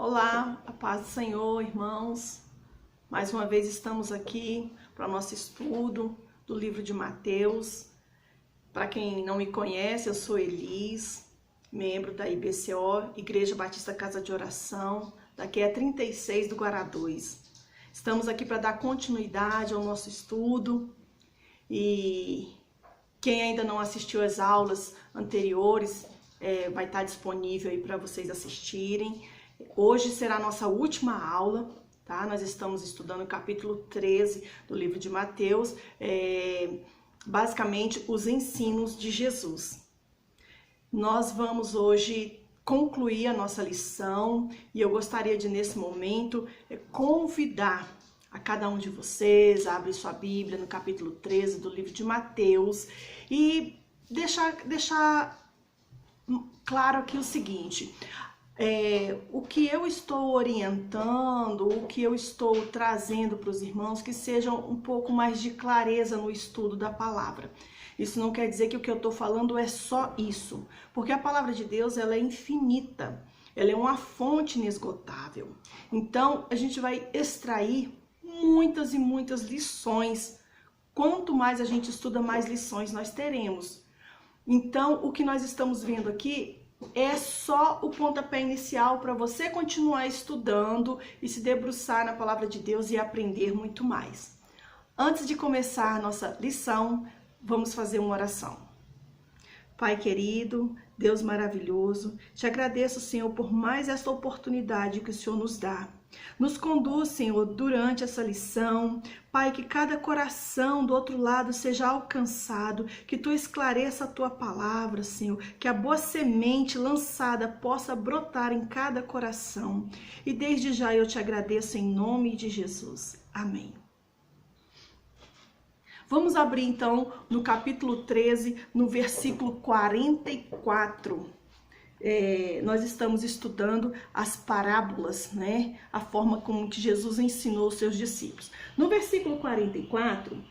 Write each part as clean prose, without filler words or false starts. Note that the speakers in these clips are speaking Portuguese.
Olá, a paz do Senhor, irmãos. Mais uma vez estamos aqui para o nosso estudo do livro de Mateus. Para quem não me conhece, eu sou Elis, membro da IBCO, Igreja Batista Casa de Oração, daqui a 36 do Guará 2. Estamos aqui para dar continuidade ao nosso estudo e quem ainda não assistiu às aulas anteriores vai estar disponível aí para vocês assistirem. Hoje será a nossa última aula, tá? Nós estamos estudando o capítulo 13 do livro de Mateus, basicamente os ensinos de Jesus. Nós vamos hoje concluir a nossa lição e eu gostaria de, nesse momento, convidar a cada um de vocês a abrir sua Bíblia no capítulo 13 do livro de Mateus e deixar claro aqui o seguinte: o que eu estou orientando, o que eu estou trazendo para os irmãos, que sejam um pouco mais de clareza no estudo da palavra. Isso não quer dizer que o que eu estou falando é só isso, porque a palavra de Deus ela é infinita, ela é uma fonte inesgotável. Então a gente vai extrair muitas e muitas lições. Quanto mais a gente estuda, mais lições nós teremos. Então o que nós estamos vendo aqui é só o pontapé inicial para você continuar estudando e se debruçar na palavra de Deus e aprender muito mais. Antes de começar a nossa lição, vamos fazer uma oração. Pai querido, Deus maravilhoso, te agradeço, Senhor, por mais esta oportunidade que o Senhor nos dá. Nos conduz, Senhor, durante essa lição. Pai, que cada coração do outro lado seja alcançado, que Tu esclareça a Tua palavra, Senhor, que a boa semente lançada possa brotar em cada coração. E desde já eu te agradeço em nome de Jesus. Amém. Vamos abrir então no capítulo 13, no versículo 44. Nós estamos estudando as parábolas, né? A forma como que Jesus ensinou os seus discípulos. No versículo 44,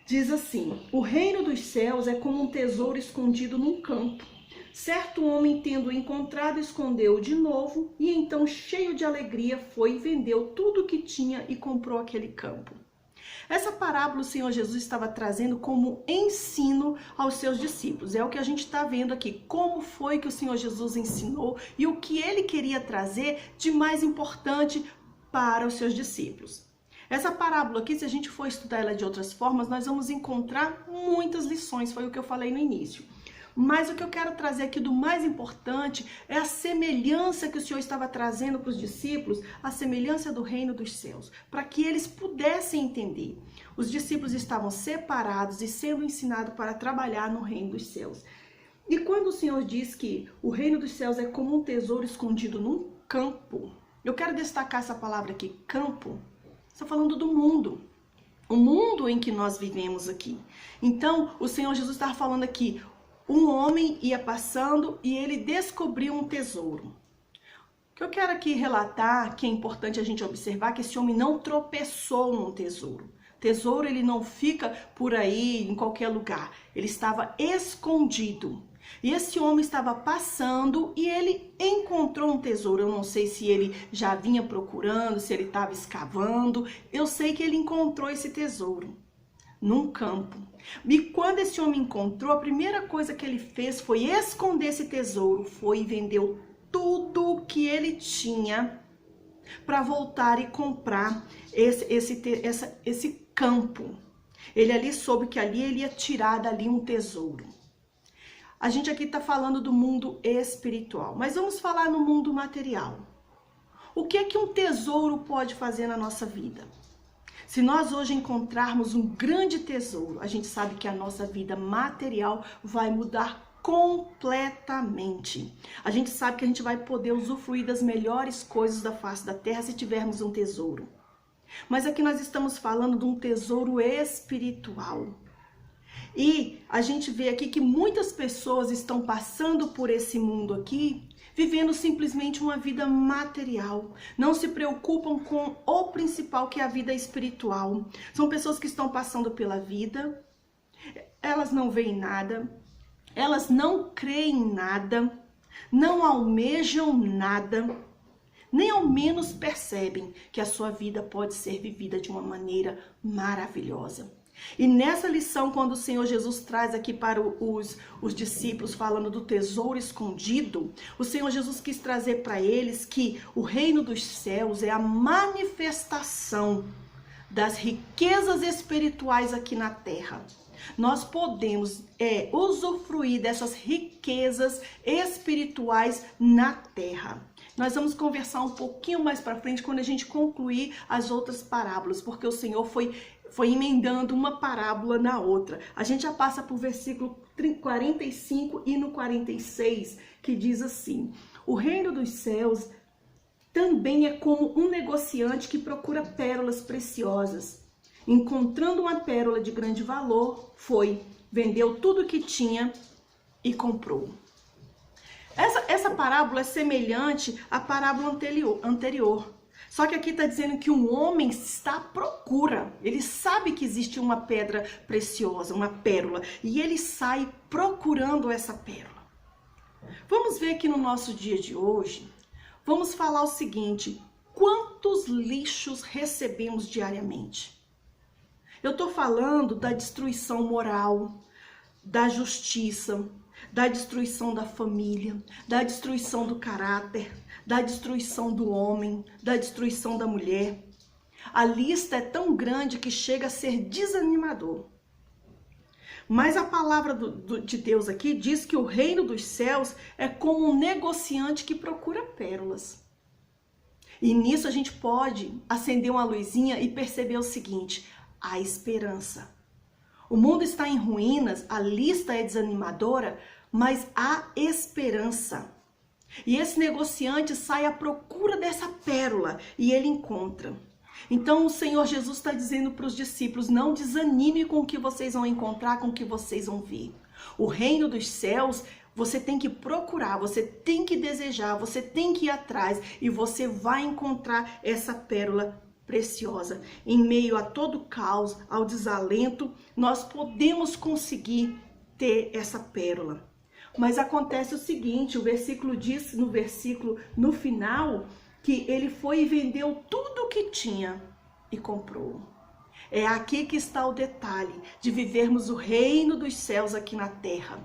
diz assim: o reino dos céus é como um tesouro escondido num campo. Certo homem, tendo encontrado, escondeu-o de novo, e então, cheio de alegria, foi e vendeu tudo o que tinha e comprou aquele campo. Essa parábola o Senhor Jesus estava trazendo como ensino aos seus discípulos. É o que a gente está vendo aqui, como foi que o Senhor Jesus ensinou e o que ele queria trazer de mais importante para os seus discípulos. Essa parábola aqui, se a gente for estudar ela de outras formas, nós vamos encontrar muitas lições, foi o que eu falei no início. Mas o que eu quero trazer aqui do mais importante é a semelhança que o Senhor estava trazendo para os discípulos, a semelhança do reino dos céus, para que eles pudessem entender. Os discípulos estavam separados e sendo ensinados para trabalhar no reino dos céus. E quando o Senhor diz que o reino dos céus é como um tesouro escondido num campo, eu quero destacar essa palavra aqui, campo. Estou falando do mundo. O mundo em que nós vivemos aqui. Então, o Senhor Jesus estava falando aqui, um homem ia passando e ele descobriu um tesouro. O que eu quero aqui relatar, que é importante a gente observar, que esse homem não tropeçou num tesouro. Tesouro, ele não fica por aí, em qualquer lugar. Ele estava escondido. E esse homem estava passando e ele encontrou um tesouro. Eu não sei se ele já vinha procurando, se ele estava escavando. Eu sei que ele encontrou esse tesouro num campo. E quando esse homem encontrou, a primeira coisa que ele fez foi esconder esse tesouro, foi e vendeu tudo que ele tinha para voltar e comprar esse campo. Ele ali soube que ali ele ia tirar dali um tesouro. A gente aqui está falando do mundo espiritual, mas vamos falar no mundo material. O que é que um tesouro pode fazer na nossa vida? Se nós hoje encontrarmos um grande tesouro, a gente sabe que a nossa vida material vai mudar completamente. A gente sabe que a gente vai poder usufruir das melhores coisas da face da terra se tivermos um tesouro. Mas aqui nós estamos falando de um tesouro espiritual. E a gente vê aqui que muitas pessoas estão passando por esse mundo aqui, vivendo simplesmente uma vida material. Não se preocupam com o principal, que é a vida espiritual. São pessoas que estão passando pela vida, elas não veem nada, elas não creem em nada, não almejam nada. nem ao menos percebem que a sua vida pode ser vivida de uma maneira maravilhosa. E nessa lição, quando o Senhor Jesus traz aqui para os discípulos, falando do tesouro escondido, o Senhor Jesus quis trazer para eles que o reino dos céus é a manifestação das riquezas espirituais aqui na terra. Nós podemos usufruir dessas riquezas espirituais na terra. Nós vamos conversar um pouquinho mais para frente quando a gente concluir as outras parábolas, porque o Senhor foi emendando uma parábola na outra. A gente já passa por versículo 45 e no 46, que diz assim: o reino dos céus também é como um negociante que procura pérolas preciosas. Encontrando uma pérola de grande valor, vendeu tudo que tinha e comprou. Essa parábola é semelhante à parábola anterior. Só que aqui está dizendo que um homem está à procura. Ele sabe que existe uma pedra preciosa, uma pérola, e ele sai procurando essa pérola. Vamos ver aqui no nosso dia de hoje, vamos falar o seguinte: quantos lixos recebemos diariamente? Eu estou falando da destruição moral, da justiça, da destruição da família, da destruição do caráter, da destruição do homem, da destruição da mulher. A lista é tão grande que chega a ser desanimador. Mas a palavra de Deus aqui diz que o reino dos céus é como um negociante que procura pérolas. E nisso a gente pode acender uma luzinha e perceber o seguinte: há esperança. O mundo está em ruínas, a lista é desanimadora, mas há esperança. E esse negociante sai à procura dessa pérola e ele encontra. Então o Senhor Jesus está dizendo para os discípulos: não desanime com o que vocês vão encontrar, com o que vocês vão ver. O reino dos céus, você tem que procurar, você tem que desejar, você tem que ir atrás e você vai encontrar essa pérola preciosa. Em meio a todo o caos, ao desalento, nós podemos conseguir ter essa pérola. Mas acontece o seguinte: o versículo diz, no final, que ele foi e vendeu tudo o que tinha e comprou. É aqui que está o detalhe de vivermos o reino dos céus aqui na terra.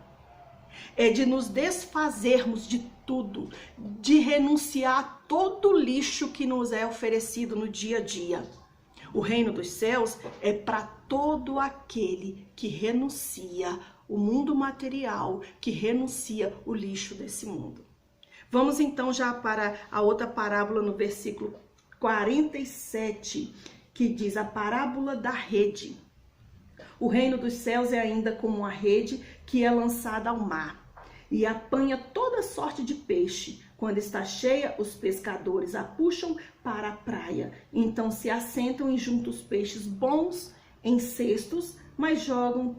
É de nos desfazermos de tudo, de renunciar a todo o lixo que nos é oferecido no dia a dia. O reino dos céus é para todo aquele que renuncia o mundo material, que renuncia o lixo desse mundo. Vamos então já para a outra parábola no versículo 47, que diz a parábola da rede. O reino dos céus é ainda como uma rede que é lançada ao mar e apanha toda sorte de peixe. Quando está cheia, os pescadores a puxam para a praia. Então se assentam e juntam os peixes bons em cestos, mas jogam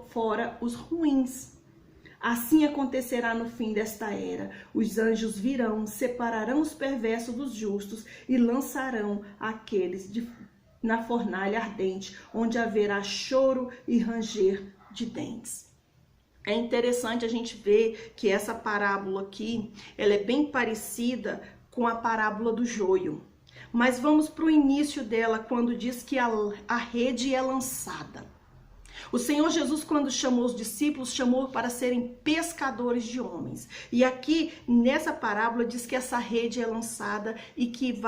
fora os ruins. Assim acontecerá no fim desta era. Os anjos virão, separarão os perversos dos justos e lançarão aqueles na fornalha ardente, onde haverá choro e ranger de dentes. É interessante a gente ver que essa parábola aqui, ela é bem parecida com a parábola do joio. Mas vamos para o início dela, quando diz que a rede é lançada. O Senhor Jesus, quando chamou os discípulos, chamou para serem pescadores de homens. E aqui, nessa parábola, diz que essa rede é lançada e que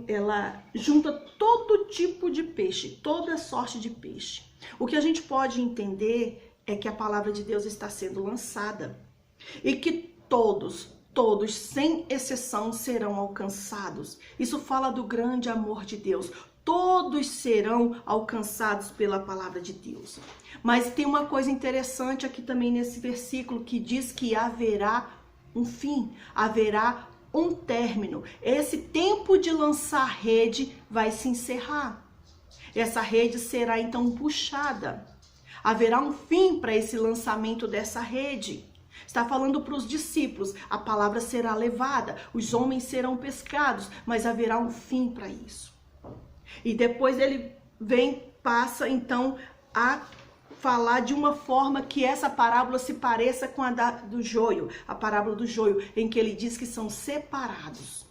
ela junta todo tipo de peixe, toda sorte de peixe. O que a gente pode entender é que a palavra de Deus está sendo lançada e que todos, sem exceção, serão alcançados. Isso fala do grande amor de Deus. Todos serão alcançados pela palavra de Deus. Mas tem uma coisa interessante aqui também nesse versículo que diz que haverá um fim, haverá um término. Esse tempo de lançar rede vai se encerrar. Essa rede será então puxada. Haverá um fim para esse lançamento dessa rede. Está falando para os discípulos, a palavra será levada, os homens serão pescados, mas haverá um fim para isso. E depois ele passa então a falar de uma forma que essa parábola se pareça com a do joio, a parábola do joio, em que ele diz que são separados.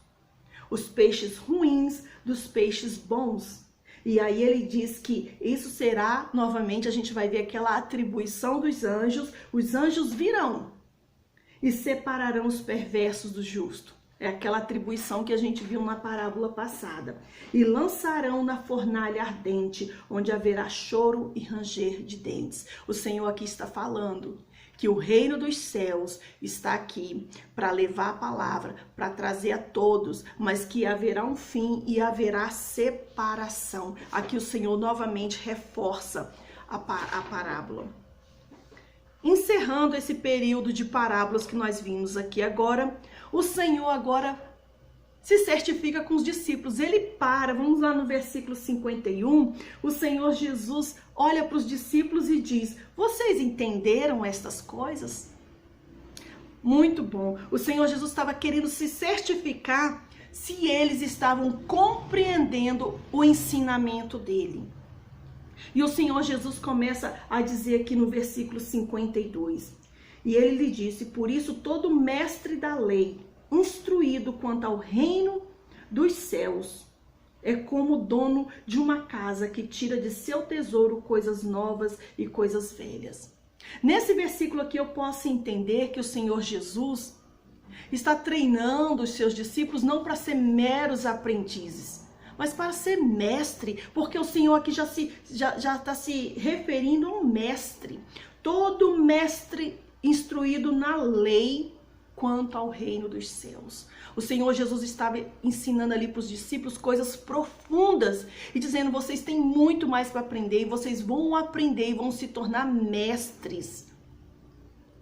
os peixes ruins dos peixes bons. E aí ele diz que isso será, novamente, a gente vai ver aquela atribuição dos anjos. Os anjos virão e separarão os perversos do justo. É aquela atribuição que a gente viu na parábola passada. E lançarão na fornalha ardente, onde haverá choro e ranger de dentes. O Senhor aqui está falando que o reino dos céus está aqui para levar a palavra, para trazer a todos, mas que haverá um fim e haverá separação. Aqui o Senhor novamente reforça a parábola. Encerrando esse período de parábolas que nós vimos aqui agora, o Senhor agora se certifica com os discípulos. Ele para, vamos lá no versículo 51, o Senhor Jesus olha para os discípulos e diz: vocês entenderam estas coisas? Muito bom. O Senhor Jesus estava querendo se certificar se eles estavam compreendendo o ensinamento dele. E o Senhor Jesus começa a dizer aqui no versículo 52. E ele lhe disse: por isso todo mestre da lei, instruído quanto ao reino dos céus, é como o dono de uma casa que tira de seu tesouro coisas novas e coisas velhas. Nesse versículo aqui eu posso entender que o Senhor Jesus está treinando os seus discípulos não para ser meros aprendizes, mas para ser mestre, porque o Senhor aqui já está se referindo a um mestre. Todo mestre instruído na lei quanto ao reino dos céus. O Senhor Jesus estava ensinando ali para os discípulos coisas profundas e dizendo: vocês têm muito mais para aprender e vocês vão aprender e vão se tornar mestres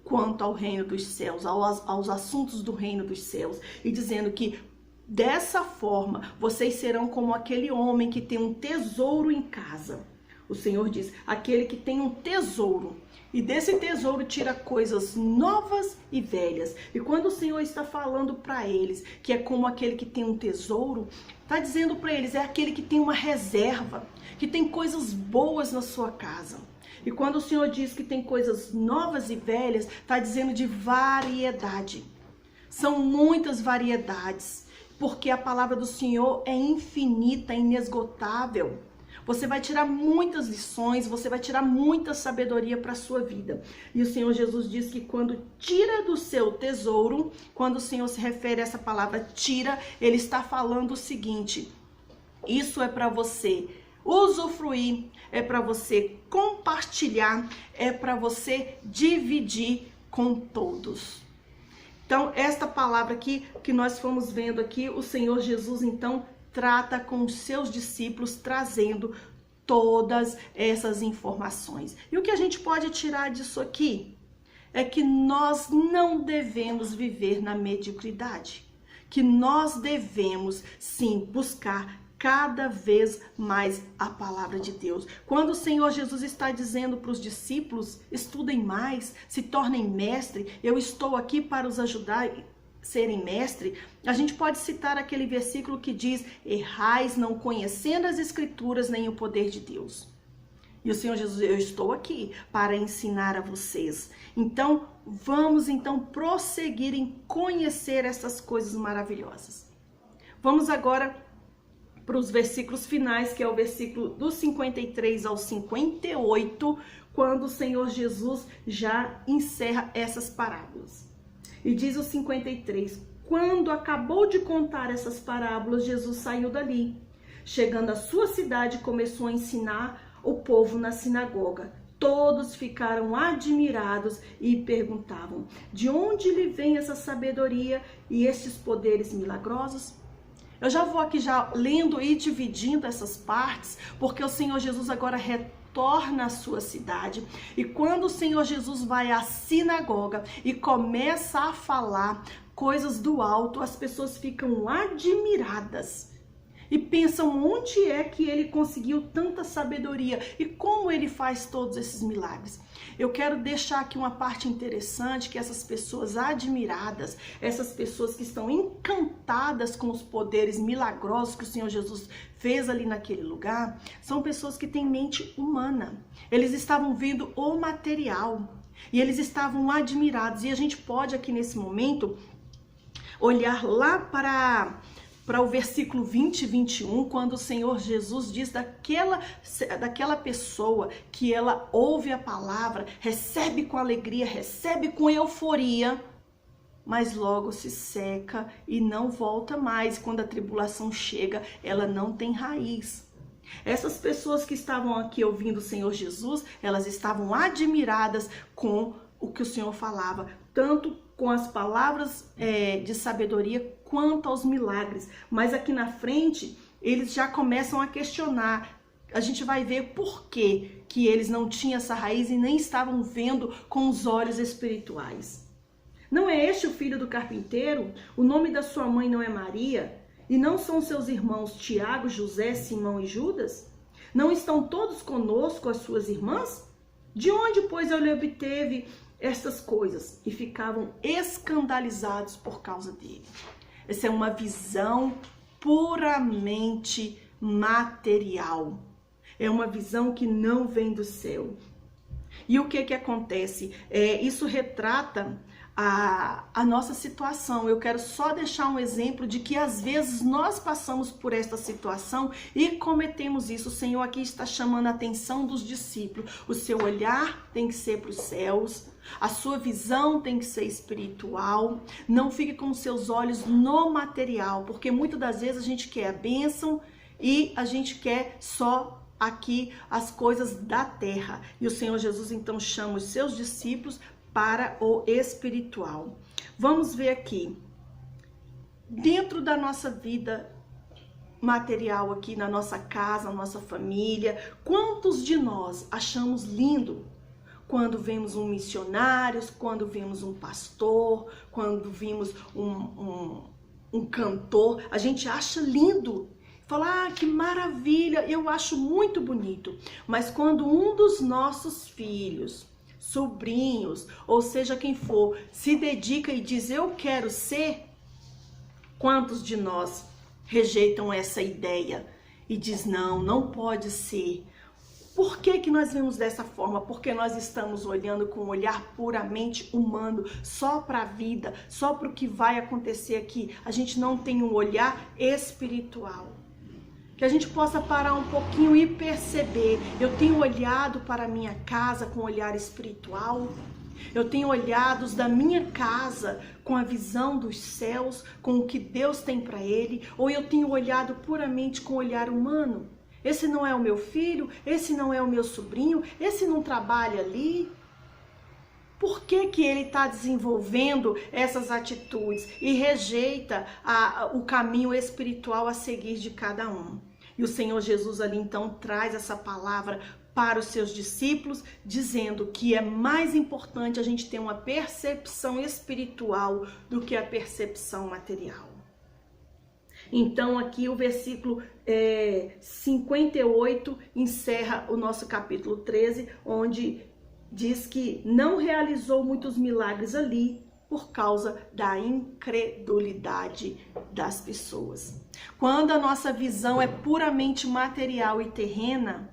quanto ao reino dos céus, aos assuntos do reino dos céus, e dizendo que dessa forma vocês serão como aquele homem que tem um tesouro em casa. O Senhor diz: aquele que tem um tesouro, e desse tesouro tira coisas novas e velhas. E quando o Senhor está falando para eles que é como aquele que tem um tesouro, está dizendo para eles, é aquele que tem uma reserva, que tem coisas boas na sua casa. E quando o Senhor diz que tem coisas novas e velhas, está dizendo de variedade. São muitas variedades, porque a palavra do Senhor é infinita, inesgotável. Você vai tirar muitas lições, você vai tirar muita sabedoria para a sua vida. E o Senhor Jesus diz que quando tira do seu tesouro, quando o Senhor se refere a essa palavra tira, ele está falando o seguinte: isso é para você usufruir, é para você compartilhar, é para você dividir com todos. Então, esta palavra aqui que nós fomos vendo aqui, o Senhor Jesus então trata com os seus discípulos, trazendo todas essas informações. E o que a gente pode tirar disso aqui é que nós não devemos viver na mediocridade, que nós devemos sim buscar cada vez mais a palavra de Deus. Quando o Senhor Jesus está dizendo para os discípulos: estudem mais, se tornem mestre, eu estou aqui para os ajudar serem mestre, a gente pode citar aquele versículo que diz: errais não conhecendo as escrituras nem o poder de Deus. E o Senhor Jesus: eu estou aqui para ensinar a vocês. Então, vamos então prosseguir em conhecer essas coisas maravilhosas. Vamos agora para os versículos finais, que é o versículo do 53 ao 58, quando o Senhor Jesus já encerra essas parábolas. E diz o 53, quando acabou de contar essas parábolas, Jesus saiu dali. Chegando à sua cidade, começou a ensinar o povo na sinagoga. Todos ficaram admirados e perguntavam: de onde lhe vem essa sabedoria e esses poderes milagrosos? Eu já vou aqui já lendo e dividindo essas partes, porque o Senhor Jesus agora retorna à sua cidade. E quando o Senhor Jesus vai à sinagoga e começa a falar coisas do alto, as pessoas ficam admiradas e pensam onde é que ele conseguiu tanta sabedoria e como ele faz todos esses milagres. Eu quero deixar aqui uma parte interessante, que essas pessoas admiradas, essas pessoas que estão encantadas com os poderes milagrosos que o Senhor Jesus fez ali naquele lugar, são pessoas que têm mente humana. Eles estavam vendo o material e eles estavam admirados. E a gente pode aqui nesse momento olhar lá para para o versículo 20 e 21, quando o Senhor Jesus diz daquela pessoa que ela ouve a palavra, recebe com alegria, recebe com euforia, mas logo se seca e não volta mais. Quando a tribulação chega, ela não tem raiz. Essas pessoas que estavam aqui ouvindo o Senhor Jesus, elas estavam admiradas com o que o Senhor falava, tanto com as palavras de sabedoria quanto aos milagres. Mas aqui na frente, eles já começam a questionar. A gente vai ver por que eles não tinham essa raiz e nem estavam vendo com os olhos espirituais. Não é este o filho do carpinteiro? O nome da sua mãe não é Maria? E não são seus irmãos Tiago, José, Simão e Judas? Não estão todos conosco as suas irmãs? De onde, pois, ele obteve estas coisas? E ficavam escandalizados por causa dele. Essa é uma visão puramente material. É uma visão que não vem do céu. E o que acontece? Isso retrata a nossa situação. Eu quero só deixar um exemplo de que às vezes nós passamos por esta situação e cometemos isso. O Senhor aqui está chamando a atenção dos discípulos. O seu olhar tem que ser para os céus, a sua visão tem que ser espiritual. Não fique com os seus olhos no material, porque muitas das vezes a gente quer a bênção e a gente quer só aqui as coisas da terra. E o Senhor Jesus então chama os seus discípulos para o espiritual. Vamos ver aqui, dentro da nossa vida material aqui, na nossa casa, na nossa família, quantos de nós achamos lindo quando vemos um missionário, quando vemos um pastor, quando vimos um cantor? A gente acha lindo, fala, ah, que maravilha, eu acho muito bonito. Mas quando um dos nossos filhos, sobrinhos, ou seja quem for, se dedica e diz, eu quero ser, quantos de nós rejeitam essa ideia e diz, não pode ser? Por que nós vemos dessa forma? Porque nós estamos olhando com um olhar puramente humano, só para a vida, só para o que vai acontecer aqui. A gente não tem um olhar espiritual. Que a gente possa parar um pouquinho e perceber, eu tenho olhado para a minha casa com um olhar espiritual, eu tenho olhado da minha casa com a visão dos céus, com o que Deus tem para ele, ou eu tenho olhado puramente com o olhar humano? Esse não é o meu filho, esse não é o meu sobrinho, esse não trabalha ali. Por que ele está desenvolvendo essas atitudes e rejeita o caminho espiritual a seguir de cada um? E o Senhor Jesus ali então traz essa palavra para os seus discípulos, dizendo que é mais importante a gente ter uma percepção espiritual do que a percepção material. Então aqui o versículo 58 encerra o nosso capítulo 13, onde diz que não realizou muitos milagres ali por causa da incredulidade das pessoas. Quando a nossa visão é puramente material e terrena,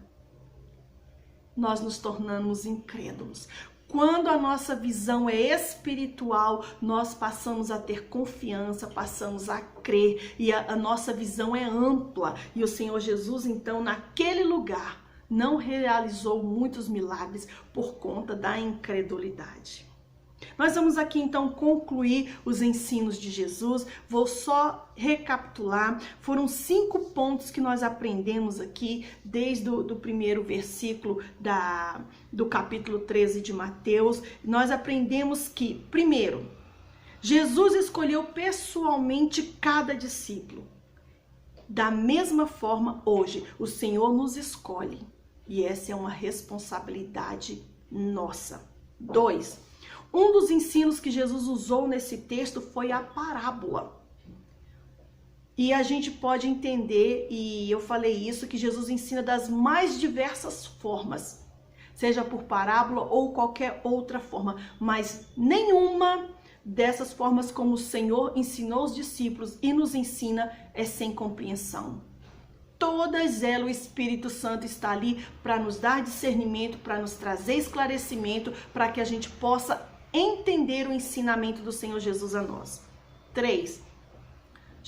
nós nos tornamos incrédulos. Quando a nossa visão é espiritual, nós passamos a ter confiança, passamos a crer e a nossa visão é ampla. E o Senhor Jesus, então, naquele lugar, não realizou muitos milagres por conta da incredulidade. Nós vamos aqui então concluir os ensinos de Jesus. Vou só recapitular. Foram 5 pontos que nós aprendemos aqui desde o primeiro versículo do capítulo 13 de Mateus. Nós aprendemos que, primeiro, Jesus escolheu pessoalmente cada discípulo. Da mesma forma, hoje, o Senhor nos escolhe. E essa é uma responsabilidade nossa. 2. Um dos ensinos que Jesus usou nesse texto foi a parábola. E a gente pode entender, e eu falei isso, que Jesus ensina das mais diversas formas, seja por parábola ou qualquer outra forma, mas nenhuma dessas formas como o Senhor ensinou os discípulos e nos ensina é sem compreensão. Todas elas, o Espírito Santo está ali para nos dar discernimento, para nos trazer esclarecimento, para que a gente possa entender o ensinamento do Senhor Jesus a nós. 3.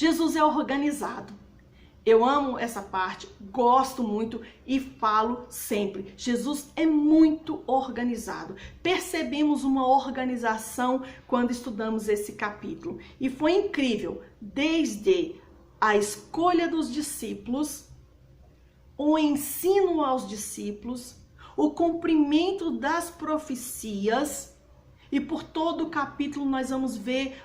Jesus é organizado. Eu amo essa parte, gosto muito e falo sempre. Jesus é muito organizado. Percebemos uma organização quando estudamos esse capítulo. E foi incrível, desde a escolha dos discípulos, o ensino aos discípulos, o cumprimento das profecias, e por todo o capítulo nós vamos ver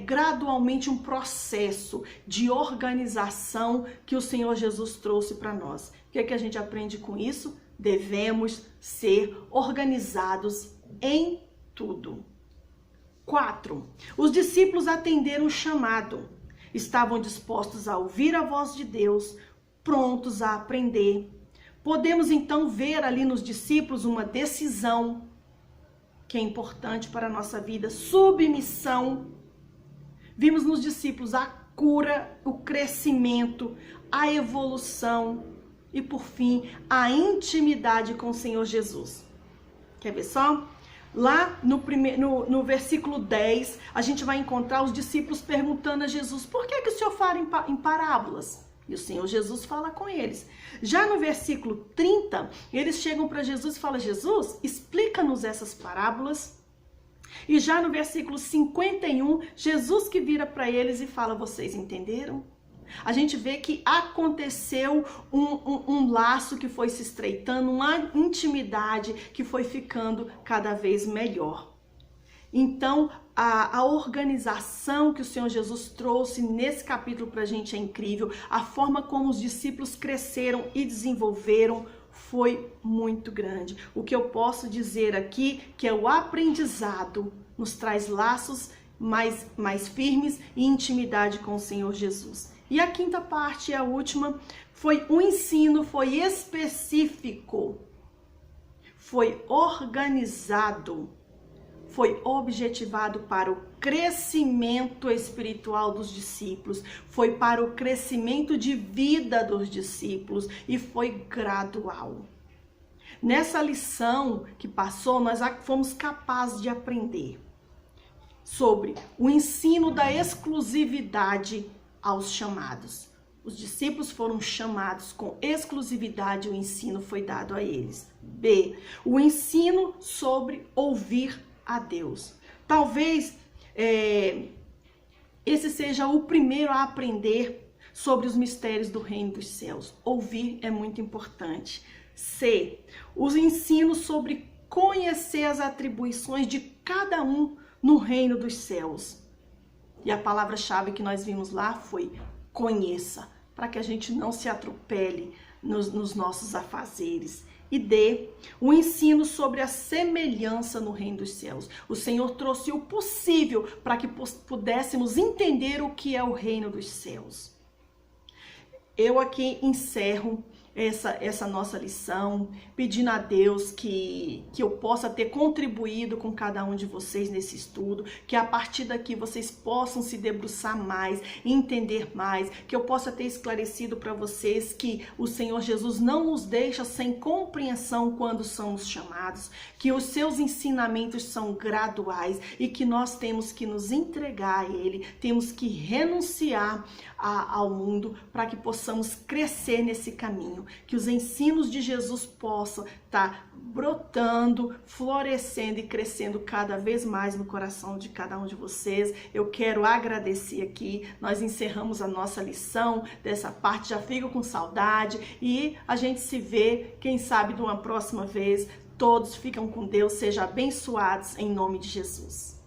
gradualmente um processo de organização que o Senhor Jesus trouxe para nós. O que é que a gente aprende com isso? Devemos ser organizados em tudo. 4. Os discípulos atenderam o chamado. Estavam dispostos a ouvir a voz de Deus, prontos a aprender. Podemos então ver ali nos discípulos uma decisão que é importante para a nossa vida, submissão. Vimos nos discípulos a cura, o crescimento, a evolução e, por fim, a intimidade com o Senhor Jesus. Quer ver só? Lá no versículo 10, a gente vai encontrar os discípulos perguntando a Jesus: por que o Senhor fala em parábolas? E o Senhor Jesus fala com eles. Já no versículo 30, eles chegam para Jesus e falam: Jesus, explica-nos essas parábolas. E já no versículo 51, Jesus que vira para eles e fala: vocês entenderam? A gente vê que aconteceu um laço que foi se estreitando, uma intimidade que foi ficando cada vez melhor. Então, a organização que o Senhor Jesus trouxe nesse capítulo para a gente é incrível. A forma como os discípulos cresceram e desenvolveram foi muito grande. O que eu posso dizer aqui que é o aprendizado nos traz laços mais firmes e intimidade com o Senhor Jesus. E a quinta parte, a última, foi o ensino, foi específico, foi organizado, foi objetivado para o crescimento espiritual dos discípulos, foi para o crescimento de vida dos discípulos e foi gradual. Nessa lição que passou, nós fomos capazes de aprender sobre o ensino da exclusividade aos chamados. Os discípulos foram chamados com exclusividade, o ensino foi dado a eles. B. O ensino sobre ouvir a Deus. Talvez esse seja o primeiro a aprender sobre os mistérios do reino dos céus. Ouvir é muito importante. C. Os ensinos sobre conhecer as atribuições de cada um no reino dos céus. E a palavra-chave que nós vimos lá foi conheça, para que a gente não se atropele nos nossos afazeres. E D, o ensino sobre a semelhança no reino dos céus. O Senhor trouxe o possível para que pudéssemos entender o que é o reino dos céus. Eu aqui encerro essa nossa lição, pedindo a Deus que eu possa ter contribuído com cada um de vocês nesse estudo, que a partir daqui vocês possam se debruçar mais, entender mais, que eu possa ter esclarecido para vocês que o Senhor Jesus não nos deixa sem compreensão quando somos chamados, que os seus ensinamentos são graduais e que nós temos que nos entregar a Ele, temos que renunciar ao mundo para que possamos crescer nesse caminho, que os ensinos de Jesus possam estar brotando, florescendo e crescendo cada vez mais no coração de cada um de vocês. Eu quero agradecer aqui, nós encerramos a nossa lição dessa parte, já fico com saudade e a gente se vê, quem sabe, de uma próxima vez. Todos ficam com Deus, sejam abençoados em nome de Jesus.